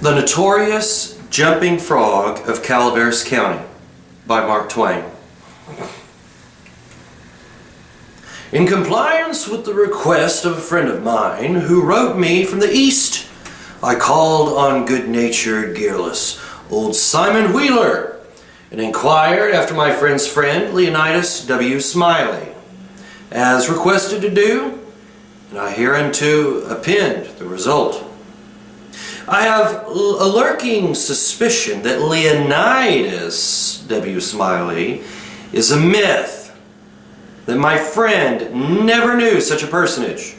The Notorious Jumping Frog of Calaveras County by Mark Twain. In compliance with the request of a friend of mine who wrote me from the East, I called on good-natured, gearless old Simon Wheeler and inquired after my friend's friend Leonidas W. Smiley, as requested to do, and I hereunto append the result. I have a lurking suspicion that Leonidas W. Smiley is a myth, that my friend never knew such a personage,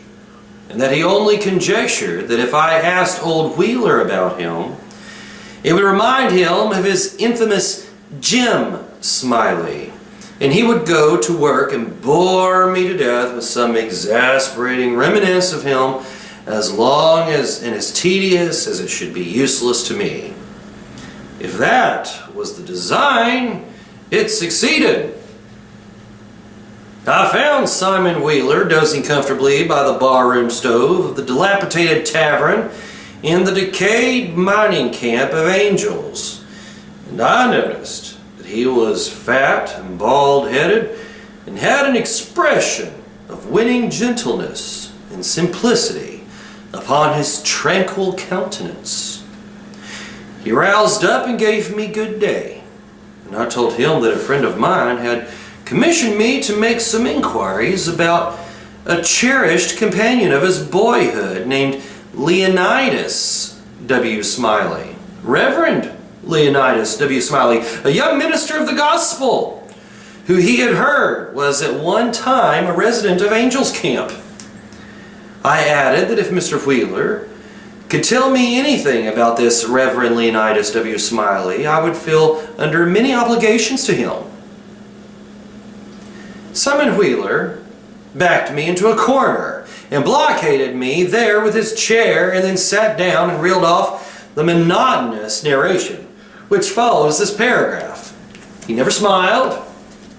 and that he only conjectured that if I asked old Wheeler about him, it would remind him of his infamous Jim Smiley, and he would go to work and bore me to death with some exasperating reminiscence of him as long as and as tedious as it should be useless to me. If that was the design, it succeeded. I found Simon Wheeler dozing comfortably by the barroom stove of the dilapidated tavern in the decayed mining camp of Angels, and I noticed that he was fat and bald-headed and had an expression of winning gentleness and simplicity upon his tranquil countenance. He roused up and gave me good day, and I told him that a friend of mine had commissioned me to make some inquiries about a cherished companion of his boyhood named Leonidas W. Smiley, Reverend Leonidas W. Smiley, a young minister of the gospel, who he had heard was at one time a resident of Angels Camp. I added that if Mr. Wheeler could tell me anything about this Reverend Leonidas W. Smiley, I would feel under many obligations to him. Simon Wheeler backed me into a corner and blockaded me there with his chair, and then sat down and reeled off the monotonous narration which follows this paragraph. He never smiled,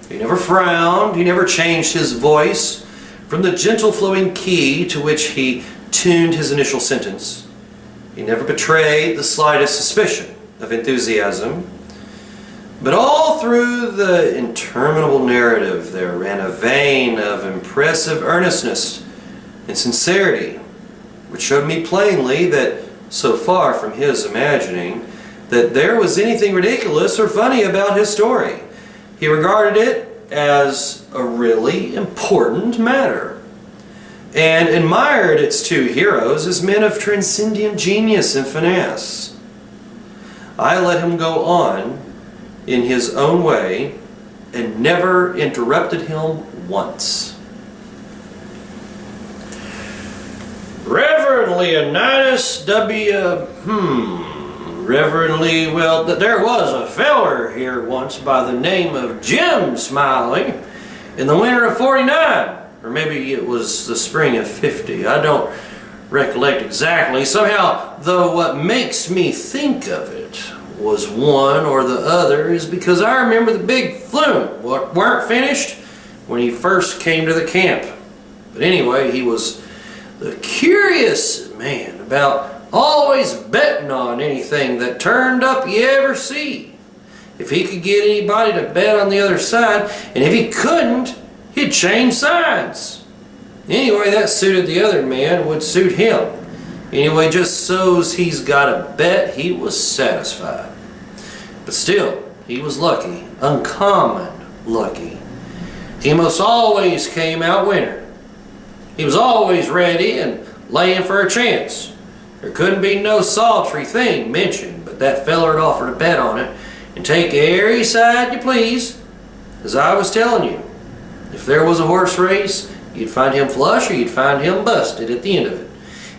he never frowned, he never changed his voice from the gentle flowing key to which he tuned his initial sentence. He never betrayed the slightest suspicion of enthusiasm. But all through the interminable narrative there ran a vein of impressive earnestness and sincerity, which showed me plainly that, so far from his imagining that there was anything ridiculous or funny about his story, he regarded it as a really important matter, and admired its two heroes as men of transcendent genius and finesse. I let him go on in his own way and never interrupted him once. Reverend Leonidas Reverend Lee, well, there was a feller here once by the name of Jim Smiley in the winter of '49, or maybe it was the spring of '50. I don't recollect exactly. Somehow, though, what makes me think of it was one or the other is because I remember the big flume weren't finished when he first came to the camp. But anyway, he was the curious man about always betting on anything that turned up you ever see. If he could get anybody to bet on the other side, and if he couldn't, he'd change sides. Anyway, that suited the other man would suit him. Anyway, just so's he's got a bet, he was satisfied. But still, he was lucky, uncommon lucky. He most always came out winner. He was always ready and laying for a chance. There couldn't be no sultry thing mentioned, but that feller'd offer to bet on it and take every side you please. As I was telling you, if there was a horse race, you'd find him flush or you'd find him busted at the end of it.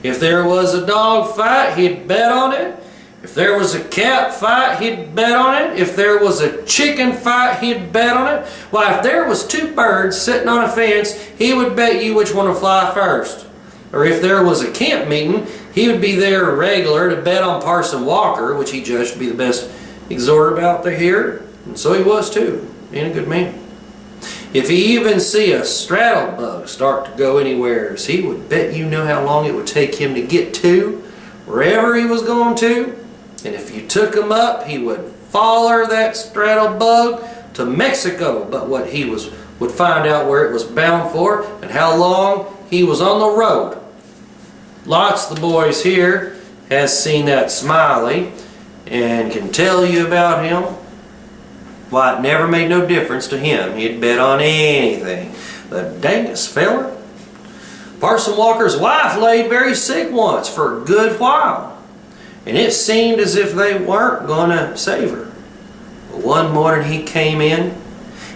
If there was a dog fight, he'd bet on it. If there was a cat fight, he'd bet on it. If there was a chicken fight, he'd bet on it. Why, if there was two birds sitting on a fence, he would bet you which one would fly first. Or if there was a camp meeting, he would be there regular to bet on Parson Walker, which he judged to be the best exhorter about there here. And so he was too, being a good man. If he even see a straddle bug start to go anywheres, he would bet you know how long it would take him to get to wherever he was going to. And if you took him up, he would follow that straddle bug to Mexico. But what he would find out where it was bound for and how long he was on the road. Lots of the boys here has seen that Smiley and can tell you about him. Why, it never made no difference to him. He'd bet on anything. The dangest feller. Parson Walker's wife laid very sick once for a good while, and it seemed as if they weren't going to save her. But one morning he came in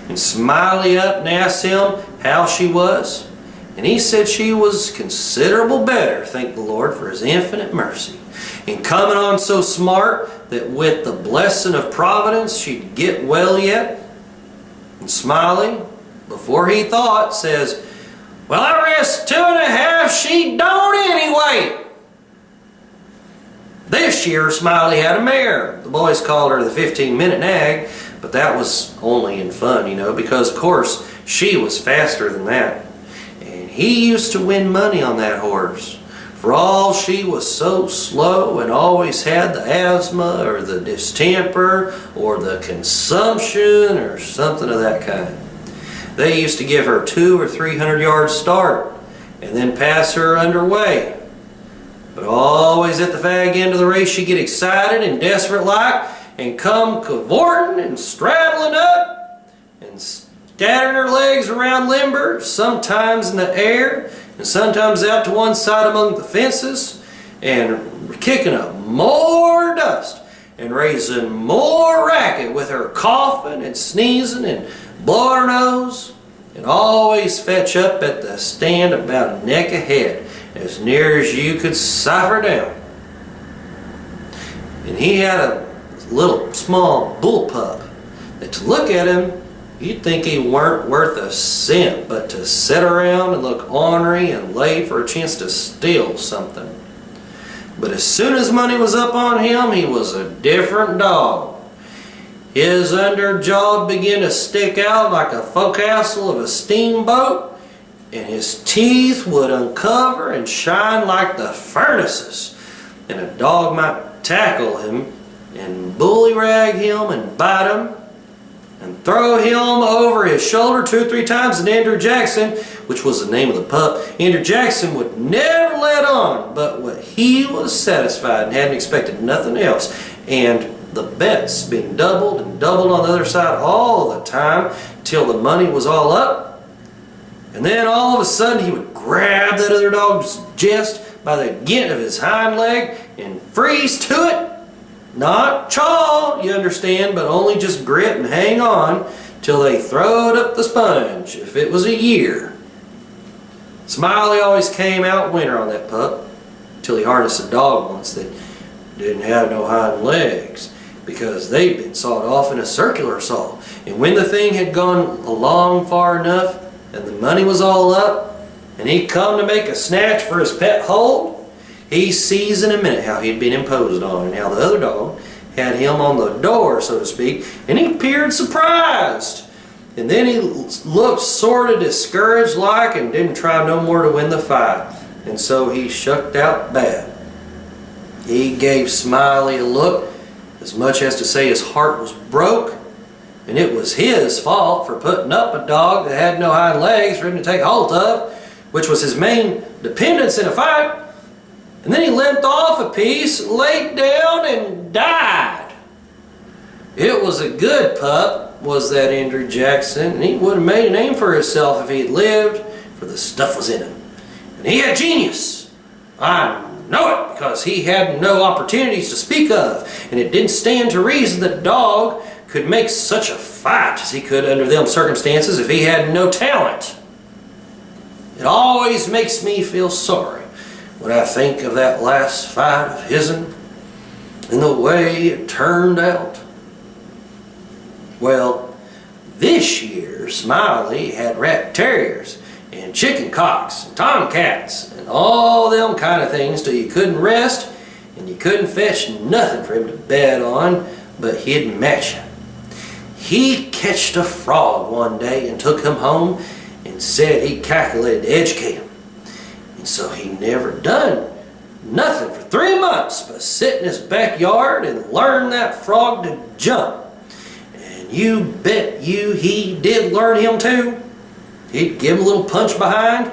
and Smiley up and asked him how she was, and he said she was considerable better, thank the Lord for his infinite mercy, and coming on so smart that with the blessing of Providence she'd get well yet. And Smiley, before he thought, says, "Well, I risk 2.5 she don't anyway." This year Smiley had a mare. The boys called her the 15-minute nag, but that was only in fun, you know, because of course she was faster than that. And he used to win money on that horse. For all she was so slow and always had the asthma or the distemper or the consumption or something of that kind. They used to give her 200 or 300 yards start and then pass her underway. But always at the fag end of the race she'd get excited and desperate like and come cavorting and straddling up and scattering her legs around limber, sometimes in the air and sometimes out to one side among the fences, and kicking up more dust and raising more racket with her coughing and sneezing and blowing her nose, and always fetch up at the stand about a neck ahead, as near as you could sight her down. And he had a little small bull pup that to look at him you'd think he weren't worth a cent, but to sit around and look ornery and lay for a chance to steal something. But as soon as money was up on him, he was a different dog. His underjaw began to stick out like a forecastle of a steamboat, and his teeth would uncover and shine like the furnaces. And a dog might tackle him and bullyrag him and bite him and throw him over his shoulder 2 or 3 times, and Andrew Jackson, which was the name of the pup, Andrew Jackson would never let on but what he was satisfied and hadn't expected nothing else. And the bets being doubled and doubled on the other side all the time till the money was all up. And then all of a sudden he would grab that other dog's chest by the gint of his hind leg and freeze to it. Not chaw, you understand, but only just grip and hang on till they throwed up the sponge, if it was a year. Smiley always came out winner on that pup, till he harnessed a dog once that didn't have no hind legs, because they'd been sawed off in a circular saw. And when the thing had gone along far enough, and the money was all up, and he come to make a snatch for his pet hold, he sees in a minute how he'd been imposed on and how the other dog had him on the door, so to speak, and he appeared surprised. And then he looked sort of discouraged like and didn't try no more to win the fight. And so he shucked out bad. He gave Smiley a look as much as to say his heart was broke, and it was his fault for putting up a dog that had no hind legs for him to take hold of, which was his main dependence in a fight. And then he limped off a piece, laid down, and died. It was a good pup, was that Andrew Jackson, and he would have made a name for himself if he had lived, for the stuff was in him. And he had genius. I know it, because he had no opportunities to speak of, and it didn't stand to reason that a dog could make such a fight as he could under them circumstances if he had no talent. It always makes me feel sorry when I think of that last fight of his'n and the way it turned out. Well, this year Smiley had rat terriers and chicken cocks and tomcats and all them kind of things till you couldn't rest and you couldn't fetch nothing for him to bet on, but he'd match him. He catched a frog one day and took him home and said he calculated to educate him. And so he never done nothing for 3 months but sit in his backyard and learn that frog to jump. And you bet you he did learn him too. He'd give him a little punch behind.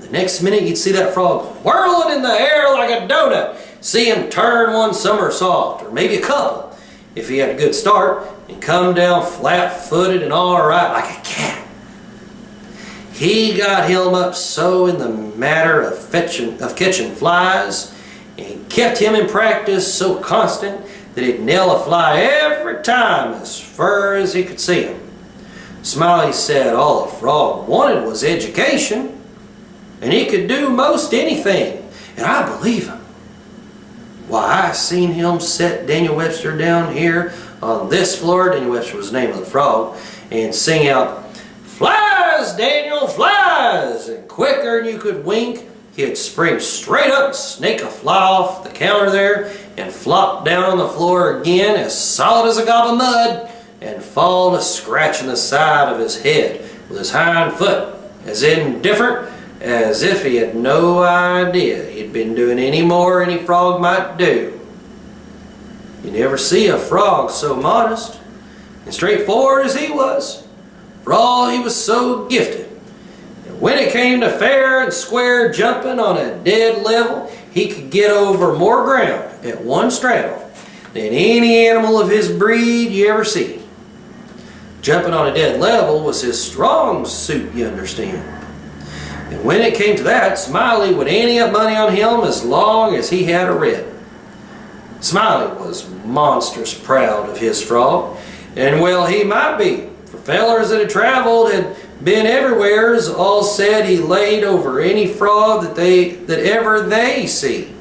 The next minute you'd see that frog whirling in the air like a donut. See him turn one somersault, or maybe a couple, if he had a good start, and come down flat-footed and all right like a cat. He got him up so in the matter of catching flies, and kept him in practice so constant that he'd nail a fly every time as far as he could see him. Smiley said all the frog wanted was education, and he could do most anything, and I believe him. Why, I seen him set Daniel Webster down here on this floor, Daniel Webster was the name of the frog, and sing out, "Flies, Daniel, flies!" And quicker than you could wink, he'd spring straight up, snake a fly off the counter there, and flop down on the floor again as solid as a gob of mud, and fall to scratching the side of his head with his hind foot, as indifferent as if he had no idea he'd been doing any more any frog might do. You never see a frog so modest and straightforward as he was, for all he was so gifted. And when it came to fair and square jumping on a dead level, he could get over more ground at one straddle than any animal of his breed you ever see. Jumping on a dead level was his strong suit, you understand. And when it came to that, Smiley would ante up money on him as long as he had a rip. Smiley was monstrous proud of his frog, and well he might be, for fellers that had traveled had been everywheres all said he laid over any frog that ever they see.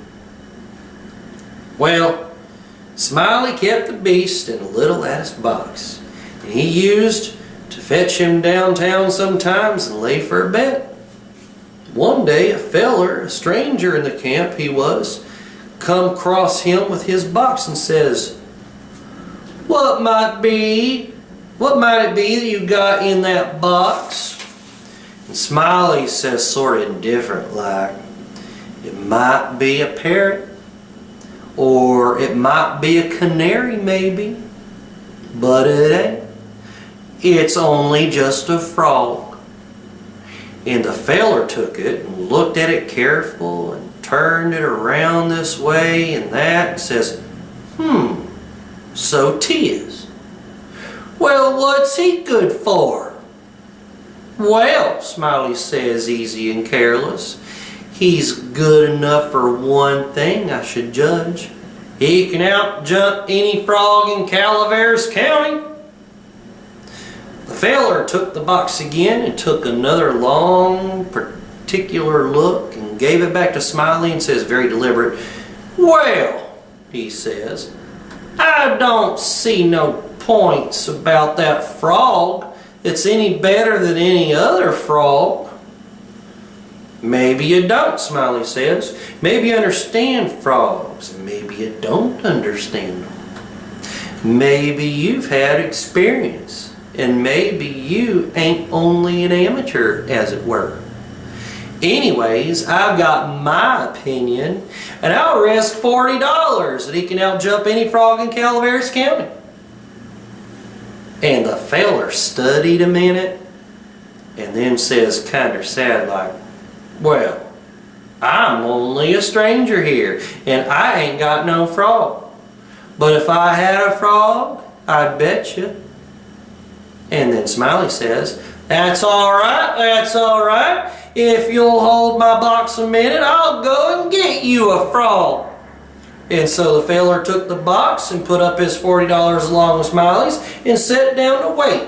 Well, Smiley kept the beast in a little lattice box, and he used to fetch him downtown sometimes and lay for a bet. One day a feller, a stranger in the camp he was, come across him with his box and says, What might it be that you got in that box?" And Smiley says sort of indifferent like, "It might be a parrot, or it might be a canary maybe, but it ain't. It's only just a frog." And the feller took it and looked at it careful and turned it around this way and that and says, "So 'tis. Well, what's he good for?" "Well," Smiley says easy and careless, "he's good enough for one thing, I should judge. He can out-jump any frog in Calaveras County." The feller took the box again and took another long, particular look and gave it back to Smiley and says very deliberate, "Well," he says, "I don't see no points about that frog that's any better than any other frog." "Maybe you don't," Smiley says. "Maybe you understand frogs, and maybe you don't understand them. Maybe you've had experience, and maybe you ain't only an amateur, as it were. Anyways, I've got my opinion, and I'll risk $40 that he can out-jump any frog in Calaveras County." And the feller studied a minute, and then says kinder sad like, "Well, I'm only a stranger here, and I ain't got no frog. But if I had a frog, I'd bet you." And then Smiley says, that's all right. If you'll hold my box a minute, I'll go and get you a frog." And so the feller took the box and put up his $40 along with Smiley's and sat down to wait.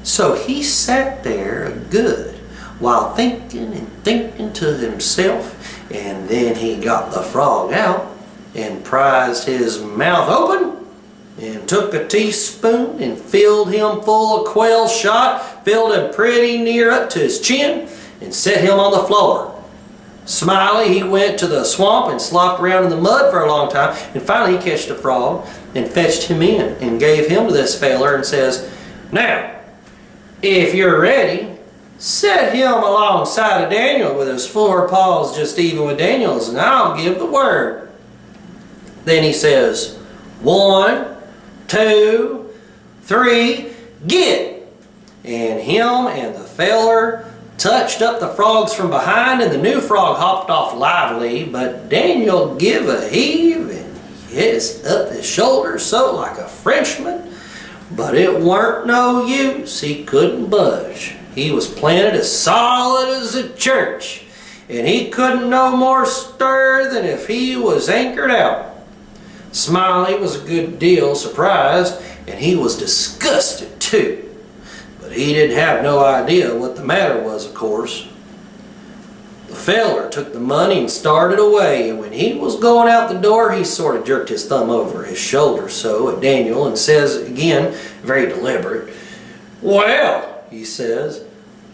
So he sat there good while thinking and thinking to himself, and then he got the frog out and prized his mouth open and took a teaspoon and filled him full of quail shot, filled him pretty near up to his chin, and set him on the floor. Smiley, he went to the swamp and slopped around in the mud for a long time, and finally he catched a frog and fetched him in and gave him to this feller and says, "Now, if you're ready, Set him alongside of Daniel with his four paws just even with Daniel's, and I'll give the word." Then he says, "1, 2, 3, get!" And him and the feller touched up the frogs from behind, and the new frog hopped off lively, but Daniel give a heave and hissed up his shoulders so like a Frenchman, but it weren't no use. He couldn't budge. He was planted as solid as a church, and he couldn't no more stir than if he was anchored out. Smiley was a good deal surprised, and he was disgusted too. But he didn't have no idea what the matter was, of course. The feller took the money and started away, and when he was going out the door, he sort of jerked his thumb over his shoulder so at Daniel and says again, very deliberate, "Well," he says,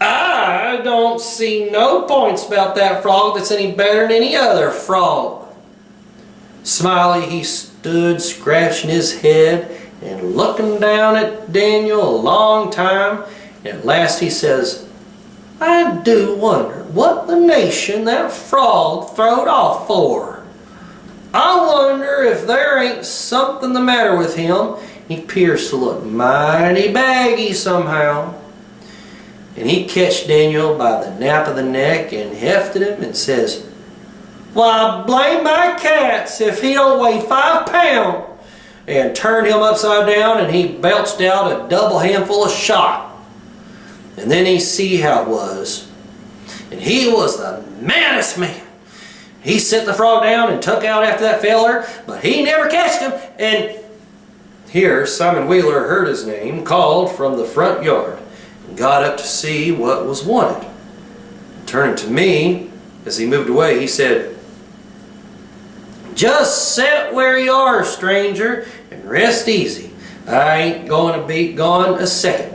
"I don't see no points about that frog that's any better than any other frog." Smiley, he stood scratching his head and looking down at Daniel a long time, and at last he says, "I do wonder what the nation that frog throwed off for. I wonder if there ain't something the matter with him. He 'pears to look mighty baggy somehow." And he catched Daniel by the nape of the neck and hefted him and says, "Why, blame my cats if he don't weigh 5 pounds. And turned him upside down, and he belched out a double handful of shot. And then he see how it was. And he was the maddest man. He set the frog down and took out after that feller, but he never catched him. And here Simon Wheeler heard his name called from the front yard and got up to see what was wanted. Turning to me as he moved away, he said, "Just sit where you are, stranger, and rest easy. I ain't going to be gone a second."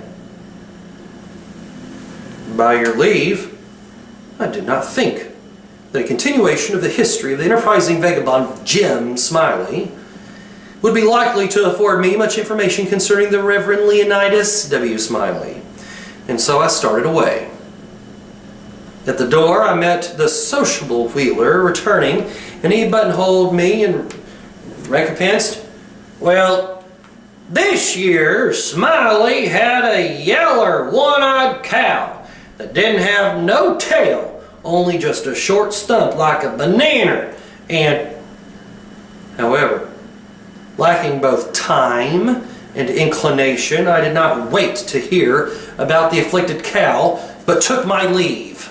By your leave, I did not think that a continuation of the history of the enterprising vagabond Jim Smiley would be likely to afford me much information concerning the Reverend Leonidas W. Smiley, and so I started away. At the door I met the sociable Wheeler returning, and he buttonholed me and recompensed, "Well, this year Smiley had a yeller one-eyed cow that didn't have no tail, only just a short stump like a banana, and..." However, lacking both time and inclination, I did not wait to hear about the afflicted cow, but took my leave.